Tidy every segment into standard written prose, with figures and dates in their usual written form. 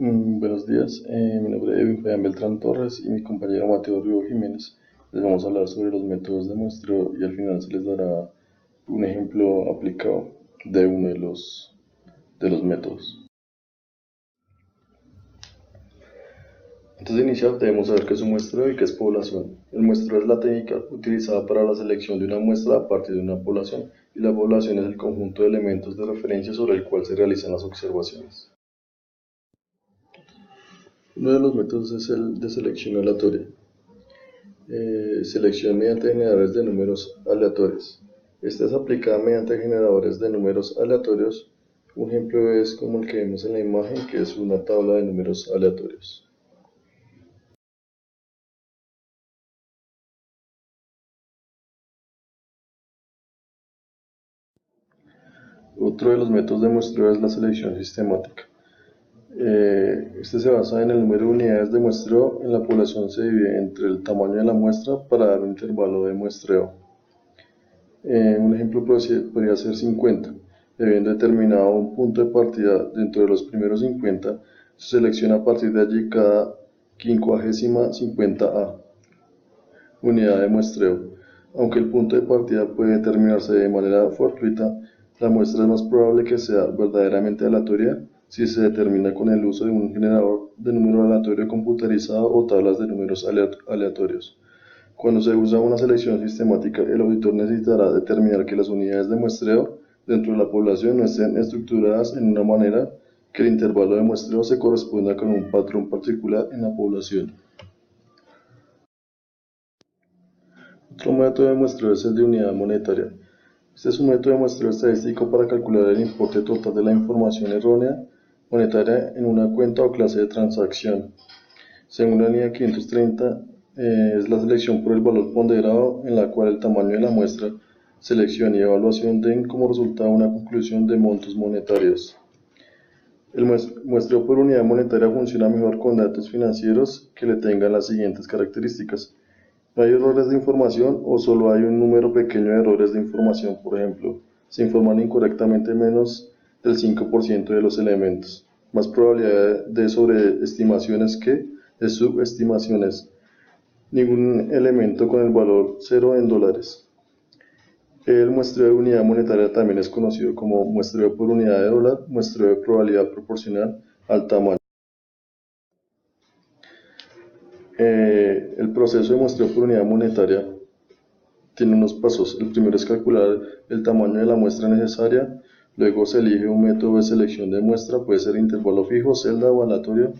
Buenos días, mi nombre es Edwin Fabián Beltrán Torres y mi compañero Mateo Río Jiménez. Les vamos a hablar sobre los métodos de muestreo y al final se les dará un ejemplo aplicado de uno de los métodos. Antes de iniciar debemos saber qué es un muestreo y qué es población. El muestreo es la técnica utilizada para la selección de una muestra a partir de una población y la población es el conjunto de elementos de referencia sobre el cual se realizan las observaciones. Uno de los métodos es el de selección aleatoria. Selección mediante generadores de números aleatorios. Esta es aplicada mediante generadores de números aleatorios. Un ejemplo es como el que vemos en la imagen, que es una tabla de números aleatorios. Otro de los métodos de muestreo es la selección sistemática. Este se basa en el número de unidades de muestreo en la población, se divide entre el tamaño de la muestra para dar un intervalo de muestreo. Un ejemplo podría ser 50. Habiendo determinado un punto de partida dentro de los primeros 50, se selecciona a partir de allí cada 50A unidad de muestreo. Aunque el punto de partida puede determinarse de manera fortuita, la muestra es más probable que sea verdaderamente aleatoria si se determina con el uso de un generador de número aleatorio computarizado o tablas de números aleatorios. Cuando se usa una selección sistemática, el auditor necesitará determinar que las unidades de muestreo dentro de la población no estén estructuradas en una manera que el intervalo de muestreo se corresponda con un patrón particular en la población. Otro método de muestreo es el de unidad monetaria. Este es un método de muestreo estadístico para calcular el importe total de la información errónea monetaria en una cuenta o clase de transacción. Según la línea 530, es la selección por el valor ponderado, en la cual el tamaño de la muestra, selección y evaluación den como resultado una conclusión de montos monetarios. El muestreo por unidad monetaria funciona mejor con datos financieros que le tengan las siguientes características. No hay errores de información o solo hay un número pequeño de errores de información. Por ejemplo, se informan incorrectamente menos del 5% de los elementos. Más probabilidad de sobreestimaciones que de subestimaciones. Ningún elemento con el valor cero en dólares. El muestreo de unidad monetaria también es conocido como muestreo por unidad de dólar, muestreo de probabilidad proporcional al tamaño. El proceso de muestreo por unidad monetaria tiene unos pasos. El primero es calcular el tamaño de la muestra necesaria. Luego se elige un método de selección de muestra, puede ser intervalo fijo, celda o aleatorio.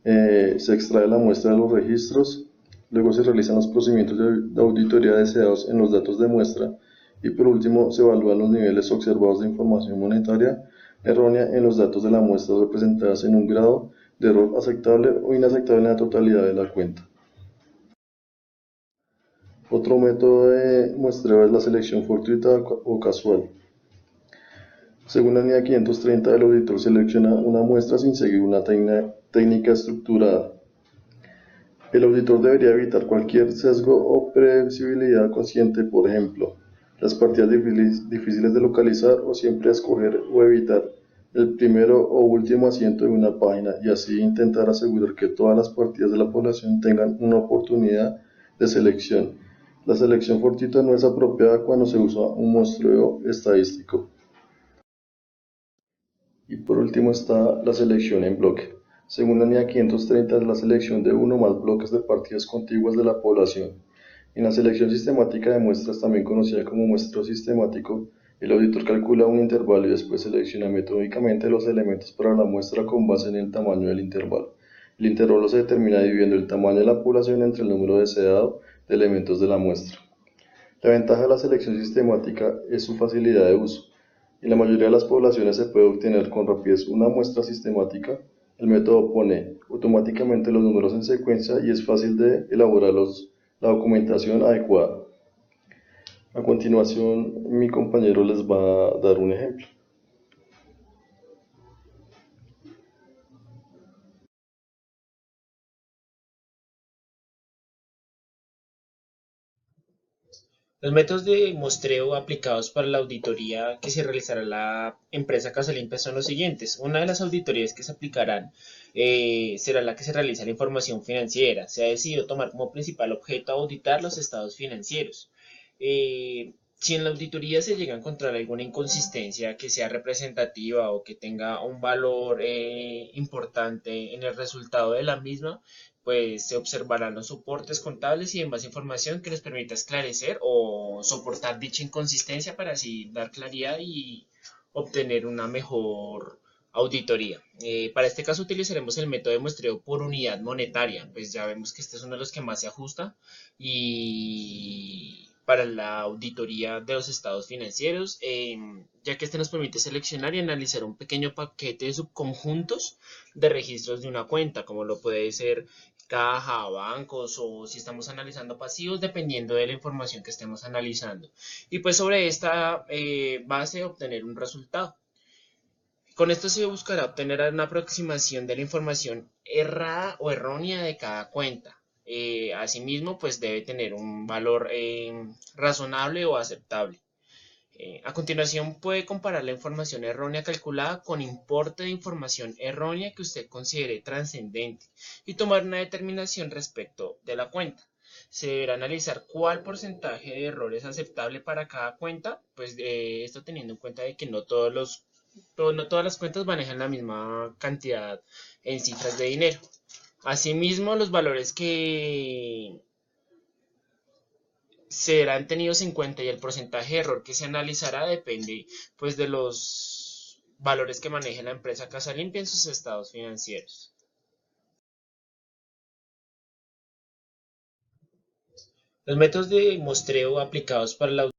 Se extrae la muestra de los registros. Luego se realizan los procedimientos de auditoría deseados en los datos de muestra. Y por último, se evalúan los niveles observados de información monetaria errónea en los datos de la muestra representadas en un grado de error aceptable o inaceptable en la totalidad de la cuenta. Otro método de muestreo es la selección fortuita o casual. Según la línea 530, el auditor selecciona una muestra sin seguir una técnica estructurada. El auditor debería evitar cualquier sesgo o previsibilidad consciente, por ejemplo, las partidas difíciles de localizar o siempre escoger o evitar el primero o último asiento de una página y así intentar asegurar que todas las partidas de la población tengan una oportunidad de selección. La selección fortuita no es apropiada cuando se usa un muestreo estadístico. Y por último está la selección en bloque. Según la línea 530 es la selección de uno o más bloques de partidas contiguas de la población. En la selección sistemática de muestras, también conocida como muestreo sistemático, el auditor calcula un intervalo y después selecciona metódicamente los elementos para la muestra con base en el tamaño del intervalo. El intervalo se determina dividiendo el tamaño de la población entre el número deseado de elementos de la muestra. La ventaja de la selección sistemática es su facilidad de uso. En la mayoría de las poblaciones se puede obtener con rapidez una muestra sistemática. El método pone automáticamente los números en secuencia y es fácil de elaborar la documentación adecuada. A continuación, mi compañero les va a dar un ejemplo. Los métodos de muestreo aplicados para la auditoría que se realizará en la empresa Casa Limpia son los siguientes. Una de las auditorías que se aplicarán será la que se realiza la información financiera. Se ha decidido tomar como principal objeto auditar los estados financieros. Si en la auditoría se llega a encontrar alguna inconsistencia que sea representativa o que tenga un valor importante en el resultado de la misma, pues se observarán los soportes contables y demás información que les permita esclarecer o soportar dicha inconsistencia para así dar claridad y obtener una mejor auditoría. Para este caso utilizaremos el método de muestreo por unidad monetaria, pues ya vemos que este es uno de los que más se ajusta y para la auditoría de los estados financieros, ya que este nos permite seleccionar y analizar un pequeño paquete de subconjuntos de registros de una cuenta, como lo puede ser caja, bancos o si estamos analizando pasivos, dependiendo de la información que estemos analizando. Y pues sobre esta base obtener un resultado. Con esto se buscará obtener una aproximación de la información errada o errónea de cada cuenta. Asimismo, pues debe tener un valor razonable o aceptable. A continuación puede comparar la información errónea calculada con importe de información errónea que usted considere trascendente y tomar una determinación respecto de la cuenta. Se deberá analizar cuál porcentaje de error es aceptable para cada cuenta, pues esto teniendo en cuenta de que no todas las cuentas manejan la misma cantidad en cifras de dinero. Asimismo, los valores que serán tenidos en cuenta y el porcentaje de error que se analizará depende pues de los valores que maneje la empresa Casa Limpia en sus estados financieros. Los métodos de muestreo aplicados para la.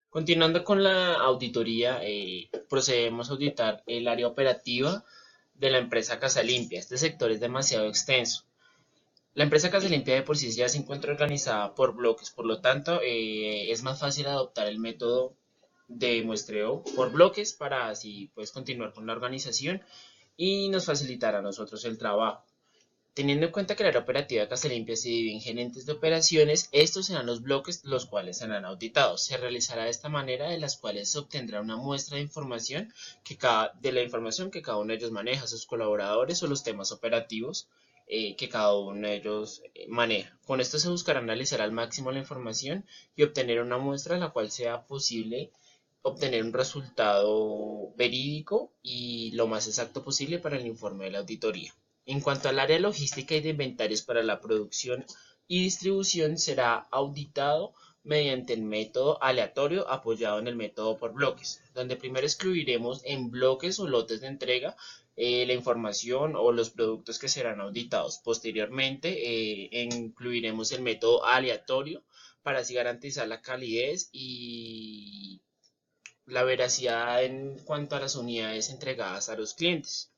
Continuando con la auditoría, procedemos a auditar el área operativa de la empresa Casa Limpia. Este sector es demasiado extenso. La empresa Casa Limpia de por sí ya se encuentra organizada por bloques, por lo tanto es más fácil adoptar el método de muestreo por bloques para así pues continuar con la organización y nos facilitará a nosotros el trabajo. Teniendo en cuenta que la área operativa de Casa Limpia se divide en gerentes de operaciones, estos serán los bloques los cuales serán auditados. Se realizará de esta manera, de las cuales se obtendrá una muestra de información de la información que cada uno de ellos maneja, sus colaboradores o los temas operativos que cada uno de ellos maneja. Con esto se buscará analizar al máximo la información y obtener una muestra en la cual sea posible obtener un resultado verídico y lo más exacto posible para el informe de la auditoría. En cuanto al área logística y de inventarios para la producción y distribución, será auditado mediante el método aleatorio apoyado en el método por bloques, donde primero excluiremos en bloques o lotes de entrega la información o los productos que serán auditados. Posteriormente, incluiremos el método aleatorio para así garantizar la calidez y la veracidad en cuanto a las unidades entregadas a los clientes.